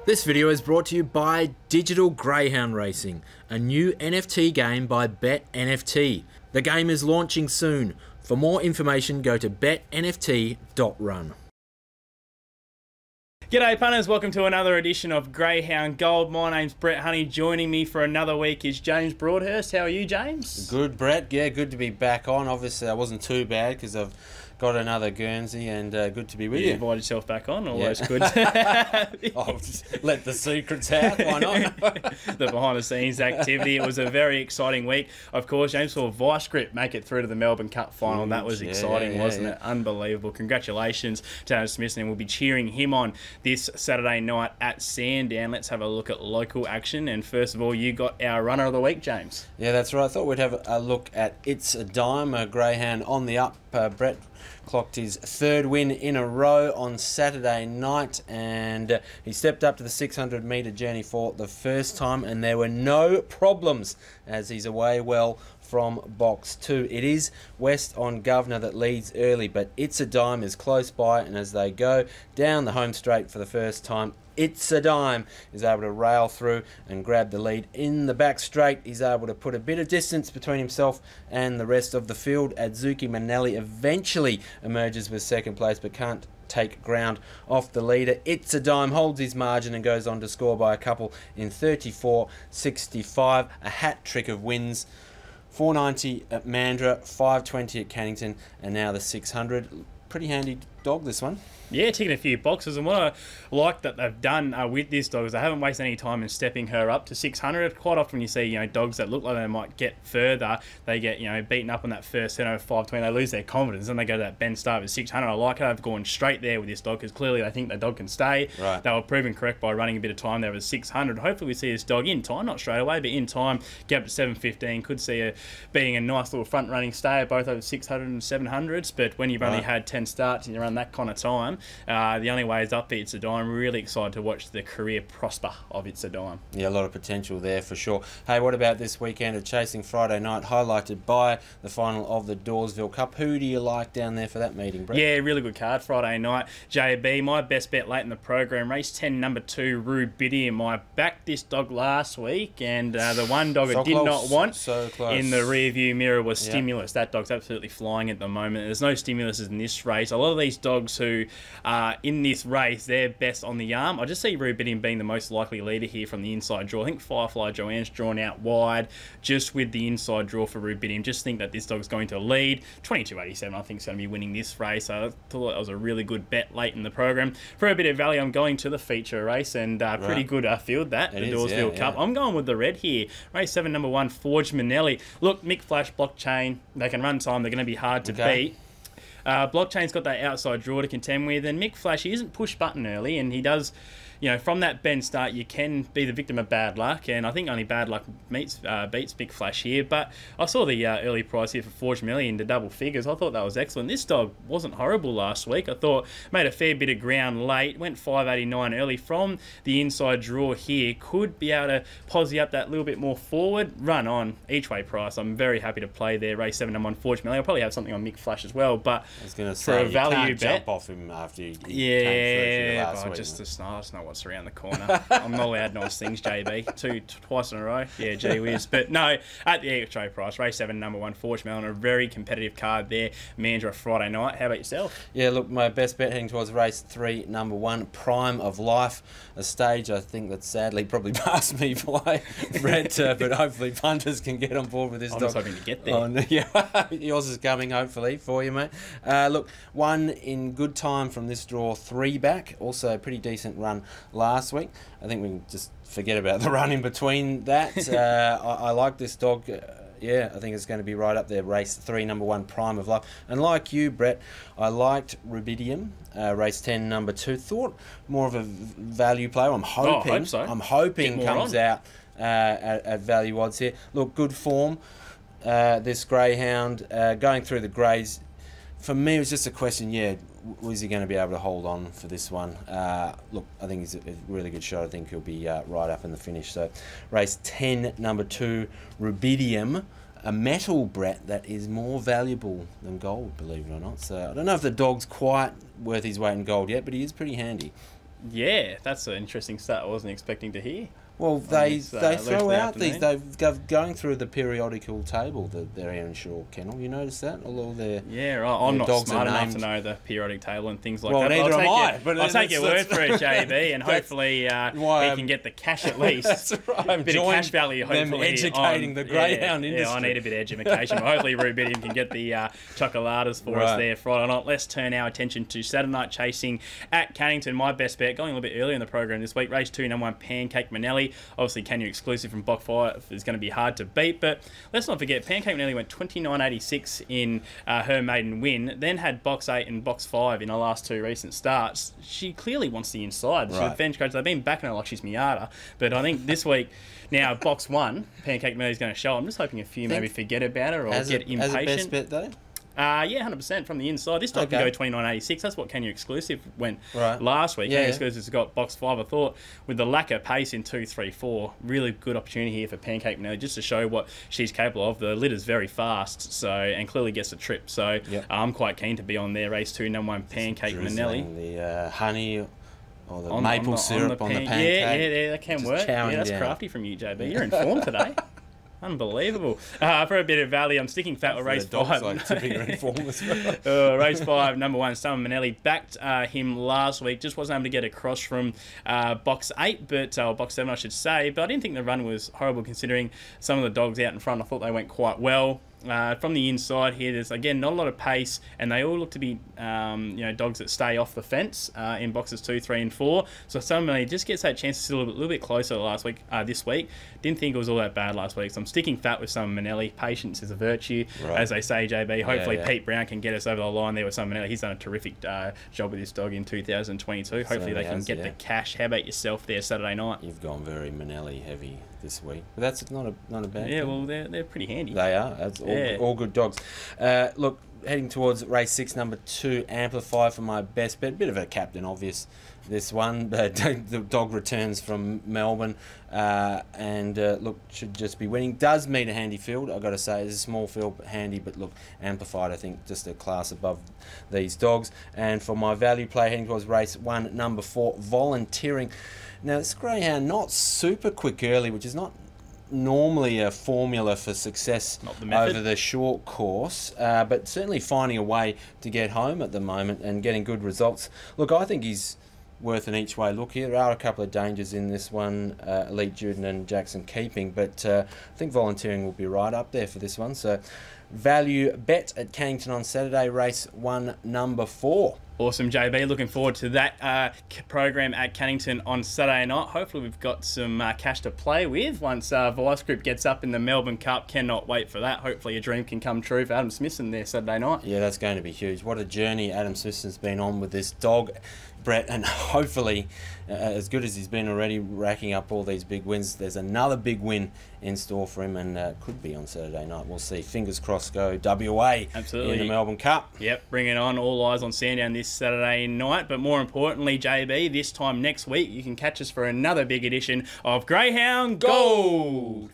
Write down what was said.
This video is brought to you by Digital Greyhound Racing, a new NFT game by BetNFT. The game is launching soon. For more information, go to betnft.run. G'day punters, welcome to another edition of Greyhound Gold. My name's Brett Honey. Joining me for another week is James Broadhurst. How are you, James? Good, Brett. Yeah, good to be back on. Obviously, I wasn't too bad because I've got another Guernsey, and good to be with you. Invite yourself back on, always good. I'll just let the secrets out, why not? The behind-the-scenes activity. It was a very exciting week. Of course, James saw Vice Grip make it through to the Melbourne Cup final, and that was exciting, wasn't it? Unbelievable. Congratulations to Adam Smith, and we'll be cheering him on this Saturday night at Sandown. Let's have a look at local action, and first of all, you got our runner of the week, James. Yeah, that's right. I thought we'd have a look at It's a Dime, a greyhound on the up. Brett clocked his third win in a row on Saturday night, and he stepped up to the 600 metre journey for the first time, and there were no problems as he's away well from box 2. It is West on Governor that leads early, but It's a Dime is close by, and as they go down the home straight for the first time, It's a Dime is able to rail through and grab the lead in the back straight. He's able to put a bit of distance between himself and the rest of the field. Adzuki Manelli eventually emerges with second place, but can't take ground off the leader. It's a Dime holds his margin and goes on to score by a couple in 34.65. A hat trick of wins. 490 at Mandurah, 520 at Cannington, and now the 600. Pretty handy dog, this one. Yeah, ticking a few boxes, and what I like that they've done with this dog is they haven't wasted any time in stepping her up to 600. Quite often you see, dogs that look like they might get further, they get, beaten up on that first set over 520, they lose their confidence, and they go to that bend start with 600. I like how they've gone straight there with this dog, because clearly they think the dog can stay. Right. They were proven correct by running a bit of time there with 600. Hopefully we see this dog in time, not straight away, but in time, get up to 715. Could see her being a nice little front running stay, both over 600 and 700s, but when you've only had 10 starts and you run that kind of time, the only way is up there. It's a Dime. Really excited to watch the career prosper of It's a Dime. Yeah, a lot of potential there for sure. Hey, what about this weekend of Chasing Friday night, highlighted by the final of the Dawesville Cup? Who do you like down there for that meeting, Brett? Yeah, really good card Friday night. JB, my best bet late in the program, race 10, number 2, Rubidium. I backed this dog last week, and the one dog I did not want in the rear view mirror was Stimulus. That dog's absolutely flying at the moment. There's no Stimulus in this race. A lot of these dogs who in this race, they're best on the arm. I just see Rubidium being the most likely leader here from the inside draw. I think Firefly Joanne's drawn out wide just with the inside draw for Rubidium. Just think that this dog's going to lead. 22.87, I think, is going to be winning this race. So I thought that was a really good bet late in the program. For a bit of value, I'm going to the feature race, and pretty good field that, the Dawesville Cup. I'm going with the red here. Race 7, number 1, Forge Manelli. Look, Mick Flash, Blockchain, they can run time. They're going to be hard to beat. Blockchain's got that outside draw to contend with, and Mick Flash, he isn't push button early, and he does, from that bend start, you can be the victim of bad luck, and I think only bad luck beats Mick Flash here. But I saw the early price here for Forge Manelli into double figures. I thought that was excellent. This dog wasn't horrible last week. I thought made a fair bit of ground late, went 5.89 early from the inside draw here. Could be able to posse up that little bit more forward. Run on each way price. I'm very happy to play there. Race 7, number 1, Forge Manelli. I'll probably have something on Mick Flash as well, but I was going to say, for a value bet, jump off him after he came through last week. Just know what's around the corner. I'm not allowed nice things, JB. Twice in a row. Yeah, gee whiz. But no, at the extra price, race 7, number 1, Forge Manelli, a very competitive card there. Mandurah Friday night. How about yourself? Yeah, look, my best bet heading towards race 3, number 1, Prime of Life. A stage I think that sadly probably passed me by, Brett, but hopefully punters can get on board with this dog. I'm just hoping to get there. Yeah, yours is coming hopefully for you, mate. Look, one in good time from this draw, 3 back. Also a pretty decent run last week. I think we can just forget about the run in between that. I like this dog. Yeah, I think it's going to be right up there. Race 3, number 1, Prime of Life. And like you, Brett, I liked Rubidium. Race 10, number 2. Thought more of a value player. I'm hoping. I hope so. I'm hoping comes out at value odds here. Look, good form. This greyhound going through the grades. For me, it was just a question, was he going to be able to hold on for this one? Look, I think he's a really good shot. I think he'll be right up in the finish. So, race 10, number 2, Rubidium. A metal, Brett, that is more valuable than gold, believe it or not. So, I don't know if the dog's quite worth his weight in gold yet, but he is pretty handy. Yeah, that's an interesting stat I wasn't expecting to hear. Well, they throw out these. They're going through the periodical table, their Earnshaw kennel. You notice that? All their I'm not dogs smart are enough named. to know the periodic table and things like Well, that. neither am I. But I'll take your word for it, JB, and hopefully he can get the cash at least. That's right. I'm a bit of cash value. Hopefully, them educating the greyhound industry. Yeah, I need a bit of education. Hopefully, Rubidium can get the chocoladas for us there Friday night. Let's turn our attention to Saturday night chasing at Cannington. My best bet going a little bit earlier in the program this week. Race 2, number 1, Pancake Manelli. Obviously, Can You exclusive from Box 5 is going to be hard to beat, but let's not forget Pancake Manelli went 29.86 in her maiden win, then had Box 8 and Box 5 in her last 2 recent starts. She clearly wants the inside. She's bench coach. They've been backing her like she's Miata, but I think this week, now Box 1, Pancake Manelli's going to show. I'm just hoping a few maybe forget about her or get impatient. As a best bet though? Yeah, 100% from the inside. This dog can go 29.86. That's what Can You exclusive went last week. Yeah, Can You exclusive has got Box 5. I thought with the lack of pace in 2, 3, 4, really good opportunity here for Pancake Manelli just to show what she's capable of. The litter's very fast, and clearly gets a trip. So I'm quite keen to be on there. Race 2, number 1, Pancake Manelli. The honey or the maple syrup on the pancake. Yeah, that can work. Yeah, that's crafty from you, JB. You're in form today. Unbelievable. For a bit of value, I'm sticking fat with race 5. Like to be informed as well. Race 5, number 1, Summer Manelli. Backed him last week. Just wasn't able to get across from box 8, or box 7, I should say. But I didn't think the run was horrible considering some of the dogs out in front. I thought they went quite well. From the inside here, there's again not a lot of pace, and they all look to be dogs that stay off the fence in boxes 2, 3, and 4. So somebody just gets that chance to sit a little bit closer this week. Didn't think it was all that bad last week, so I'm sticking fat with Summer Manelli. Patience is a virtue, as they say, JB. Hopefully Pete Brown can get us over the line there with Summer Manelli. He's done a terrific job with this dog in 2022. Hopefully they can get the cash. How about yourself there Saturday night? You've gone very Manelli heavy this week, but that's not a bad thing. Yeah, well they're pretty handy. They are. That's all good dogs. Look, heading towards race 6, number 2, Amplify for my best bet. Bit of a captain obvious this one. The dog returns from Melbourne and look, should just be winning. Does meet a handy field, I've got to say. It's a small field but handy, but look, Amplified I think just a class above these dogs. And for my value play heading towards race 1, number 4, Volunteering. Now this greyhound not super quick early, which is not normally a formula for success over the short course, but certainly finding a way to get home at the moment and getting good results. Look, I think he's worth an each way look here. There are a couple of dangers in this one, Elite Juden and Jackson keeping, but I think Volunteering will be right up there for this one. So value bet at Cannington on Saturday, race 1, number 4. Awesome, JB. Looking forward to that program at Cannington on Saturday night. Hopefully we've got some cash to play with once Vice Group gets up in the Melbourne Cup. Cannot wait for that. Hopefully a dream can come true for Adam Smithson there Saturday night. Yeah, that's going to be huge. What a journey Adam Smithson's been on with this dog, Brett, and hopefully as good as he's been already racking up all these big wins, there's another big win in store for him, and could be on Saturday night. We'll see. Fingers crossed go WA. Absolutely. In the Melbourne Cup. Yep, bring it on. All eyes on Sandown this Saturday night, but more importantly, JB, this time next week you can catch us for another big edition of Greyhound Gold.